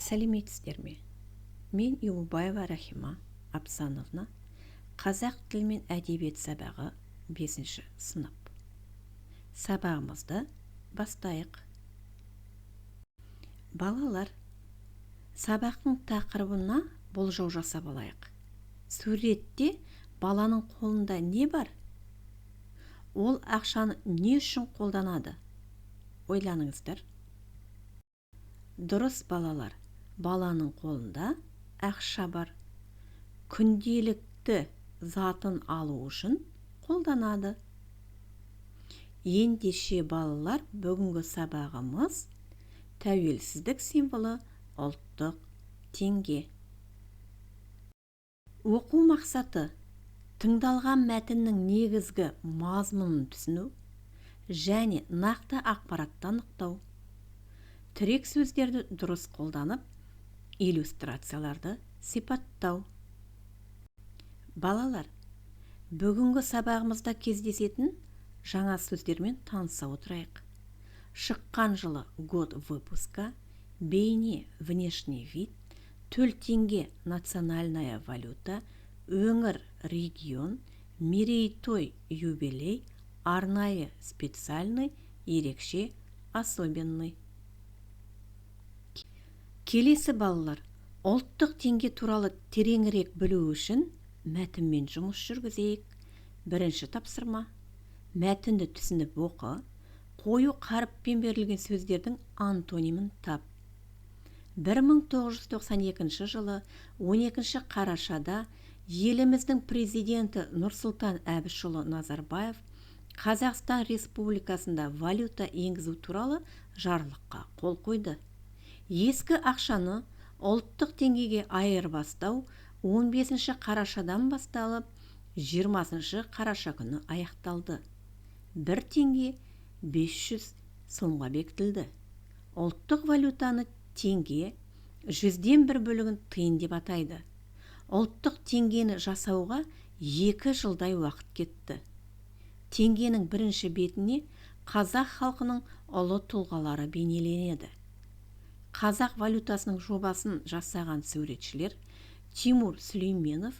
Сәлеметсіздер ме? Мен Юлбаева Рахима Апсановна, қазақ тілі мен әдебиет сабағы 5-ші сынып. Сабағымызды бастайық. Балалар, сабақтың тақырыбына болжау жасап алайық. Суретте баланың қолында не бар? Ол ақшаны не үшін қолданады? Ойланыңыздар. Дұрыс, балалар, баланың қолында ақша бар. Күнделікті затын алу үшін қолданады. Ендеше балалар, бүгінгі сабағымыз тәуелсіздік символы ұлттық теңге. Оқу мақсаты тыңдалған мәтіннің негізгі мазмұнын түсіну және нақты ақпаратты анықтау. Тірек сөздерді дұрыс қолданып, иллюстрацияларды сипаттау. Балалар, бүгінгі сабағымызда кездесетін жаңа сөздермен таныса отырайық. Шыққан жылы год выпуска, бейне внешний вид, төл теңге национальная валюта, өңір регион, мерейтой юбилей, арнайы специальный, ерекше особенный. Келесі балалар, ұлттық теңге туралы тереңірек білу үшін мәтінмен жұмыс жүргізейік. Бірінші тапсырма. Мәтінді түсініп оқы. Қою қаріппен берілген сөздердің антонимін тап. 1992 жылы 12 қарашада еліміздің президенті Нұрсұлтан Әбішұлы Назарбаев Қазақстан Республикасында валюта енгізу туралы жарлыққа қол қойды. Ескі ақшаны ұлттық теңгеге айырбастау 15 қарашадан басталып 20 қараша күні аяқталды. 1 теңге 500 сомға бекітілді. Ұлттық валютаны теңге 100-ден 1 бөлігін тиын деп атайды. Ұлттық теңгені жасауға 2 жылдай уақыт кетті. Теңгенің бірінші бетіне қазақ халқының ұлы тұлғалары бейнеленеді. Қазақ валютасының жобасын жасаған суретшілер Тимур Сүлейменов,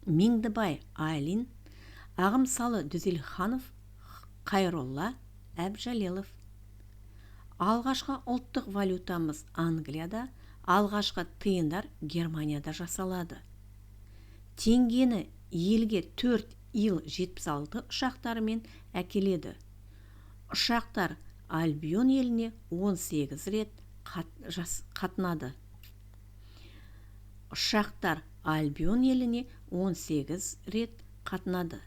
Меңдібай Айлин, Ағымсалы Дүзелханов, Қайролла Әбжәлелов. Алғашқы ұлттық валютамыз Англияда, алғашқы тиындар Германияда жасалады. Теңгені елге 4 Ил-76 ұшақтарымен әкеледі. Ұшақтар Альбион еліне 18 рет қатынады. Ұшақтар Альбион еліне 18 рет қатынады.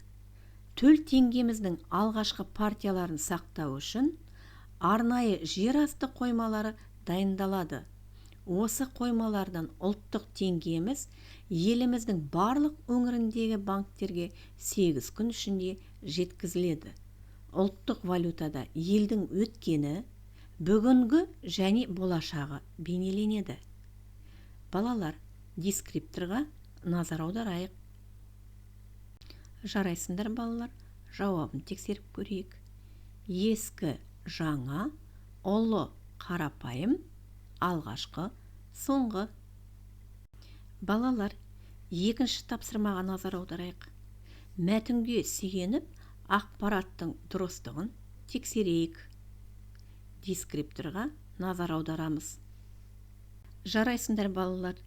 Төл теңгеміздің алғашқы партияларын сақтау үшін арнайы жер асты қоймалары дайындалады. Осы қоймалардан ұлттық теңгеміз еліміздің барлық өңіріндегі банктерге 8 күн ішінде жеткізіледі. Ұлттық валютада елдің өткені, бүгінгі және болашағы бейнеленеді. Балалар, дескрипторға назар аударайық. Жарайсыңдар балалар, жауабын тексеріп көрейік. Ескі, жаңа, ұлы, қарапайым, алғашқы, соңғы. Балалар, екінші тапсырмаға назар аударайық. Мәтінге сүйеніп, ақпараттың дұрыстығын тексерейік. Дескрипторға назар аударамыз. Жарайсыңдар балалар,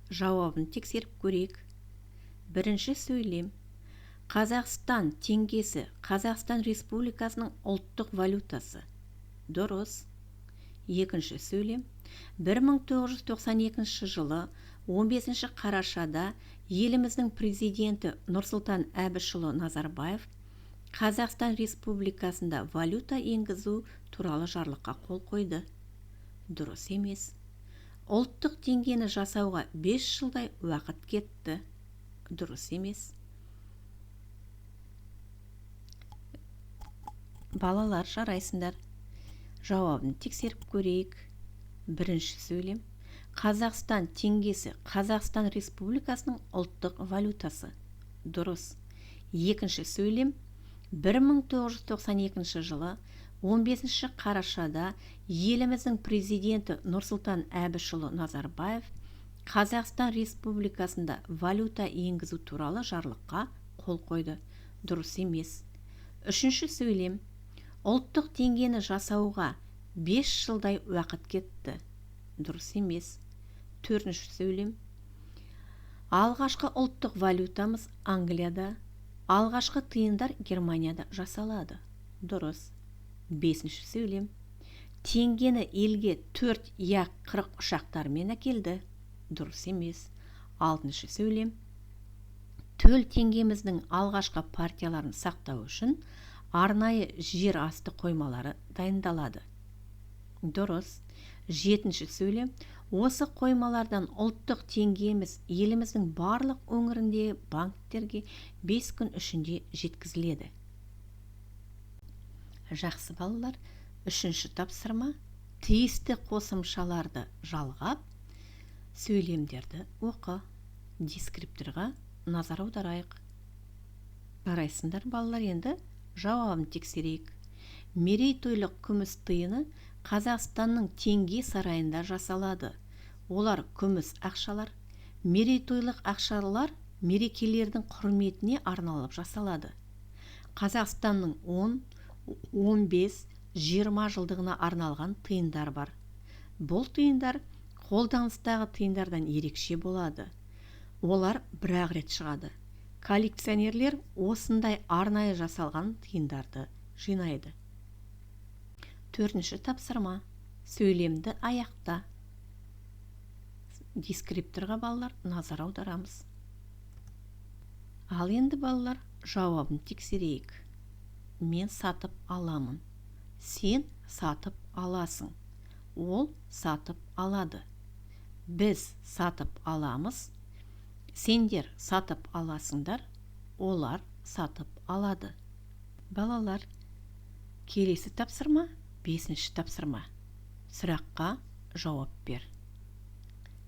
жауабын тексеріп көрейік. Бірінші сөйлем. Қазақстан теңгесі Қазақстан Республикасының ұлттық валютасы. Дұрыс. Екінші сөйлем. 1992 жылы 15 қарашада еліміздің президенті Нұрсұлтан Әбішұлы Назарбаев Қазақстан Республикасында валюта енгізу туралы жарлыққа қол қойды. Дұрыс емес. Ұлттық теңгені жасауға 5 жылдай уақыт кетті. Дұрыс емес. Балалар, жарайсыңдар. Жауабын тексеріп көрейік. Бірінші сөйлем. Қазақстан теңгесі Қазақстан Республикасының ұлттық валютасы. Дұрыс. Екінші сөйлем. 1992 жылы 15 қарашада еліміздің президенті Нұрсұлтан Әбішұлы Назарбаев Қазақстан Республикасында валюта енгізу туралы жарлыққа қол қойды. Дұрыс емес. Үшінші сөйлем. Ұлттық теңгені жасауға 5 жылдай уақыт кетті. Дұрыс емес. Төртінші сөйлем. Алғашқы ұлттық валютамыз Англияда, алғашқы тиындар Германияда жасалады. Дұрыс. Бесінші сөйлем. Теңгені елге 4 Я-40 ұшақтармен әкелді. Дұрыс емес. Алтыншы сөйлем. Төл теңгеміздің алғашқы партияларын сақтау үшін арнайы жер асты қоймалары дайындалады. Дұрыс. Жетінші сөйлем. Осы қоймалардан ұлттық теңгеміз еліміздің барлық өңірінде банктерге 5 күн ішінде жеткізіледі. Жақсы балалар, үшінші тапсырма. Тиісті қосымшаларды жалғап, сөйлемдерді оқы. Дескрипторға назар аударайық. Қарайсыңдар балалар, енді жауабын тексерейік. Мерейтойлық күміс тиыны Қазақстанның теңге сарайында жасалады. Олар күміс ақшалар, мерейтойлық ақшалар мерекелердің құрметіне арналып жасалады. Қазақстанның 10, 15, 20 жылдығына арналған тиындар бар. Бұл тиындар қолданыстағы тиындардан ерекше болады. Олар бір-ақ рет шығады. Коллекционерлер осындай арнайы жасалған тиындарды жинайды. Төртінші тапсырма. Сөйлемді аяқта. Дескрипторға балалар назар аударамыз. Ал енді балалар жауабын тексерейік. Мен сатып аламын. Сен сатып аласың. Ол сатып алады. Біз сатып аламыз. Сендер сатып аласыңдар. Олар сатып алады. Балалар, келесі тапсырма, 5-ші тапсырма. Сұраққа жауап бер.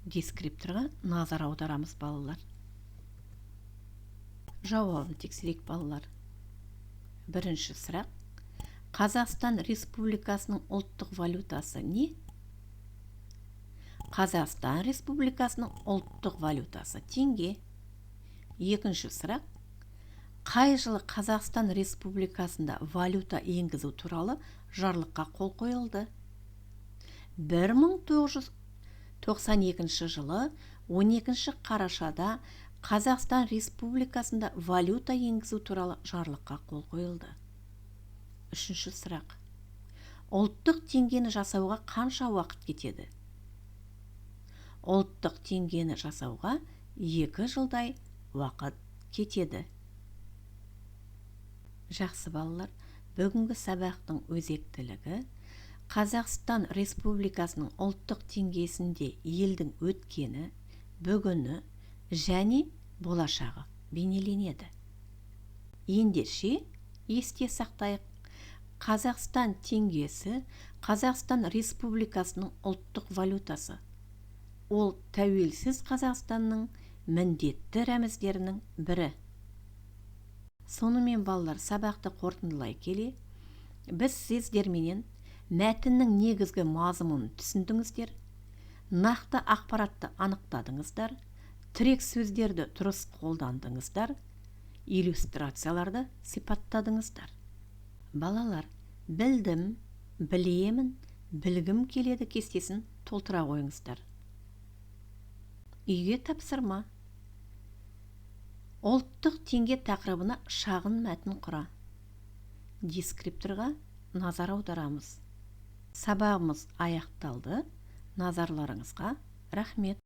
Дескрипторға назар аударамыз балалар. Жауабын тексерейік балалар. Бірінші сұрақ. Қазақстан Республикасының ұлттық валютасы не? Қазақстан Республикасының ұлттық валютасы теңге. Екінші сұрақ. Қай жылы Қазақстан Республикасында валюта енгізу туралы жарлыққа қол қойылды? 1992 жылы 12 қарашада Қазақстан Республикасында валюта енгізу туралы жарлыққа қол қойылды. Үшінші сұрақ. Ұлттық теңгені жасауға қанша уақыт кетеді? Ұлттық теңгені жасауға 2 жылдай уақыт кетеді. Жақсы балалар, бүгінгі сабақтың өзектілігі Қазақстан Республикасының ұлттық теңгесінде елдің өткені, бүгіні және болашағы бейнеленеді. Ендеше есте сақтайық. Қазақстан теңгесі Қазақстан Республикасының ұлттық валютасы. Ол тәуелсіз Қазақстанның міндетті рәміздерінің бірі. Сонымен балалар, сабақты қорытындылай келе, біз сіздерменен мәтіннің негізгі мазмұнын түсіндіңіздер, нақты ақпаратты анықтадыңыздар, тірек сөздерді дұрыс қолдандыңыздар, иллюстрацияларды сипаттадыңыздар. Балалар, білдім, білемін, білгім келеді кестесін толтыра қойыңыздар. Үйге тапсырма. Ұлттық теңге тақырыбына шағын мәтін құра. Дескрипторға назар аударамыз. Сабағымыз аяқталды. Назарларыңызға рахмет.